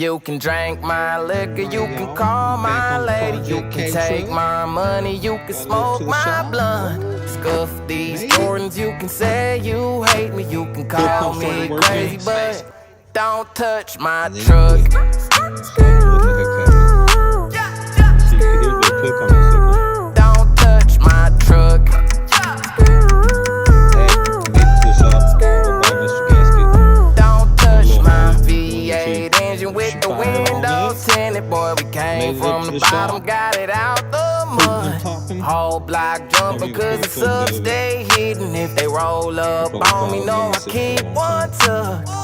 You can drink my liquor, you can call my lady, you can take my money, you can smoke my blunt. Scuff these Jordans, you can say you hate me, you can call me crazy, but don't touch my truck. Don't touch my truck. Don't touch my V8 engine with the windows tinted. Boy, we came from the bottom, got it out the mud. Whole block jumping cause the subs stay hidden. If they roll up on me, know I keep one tuck.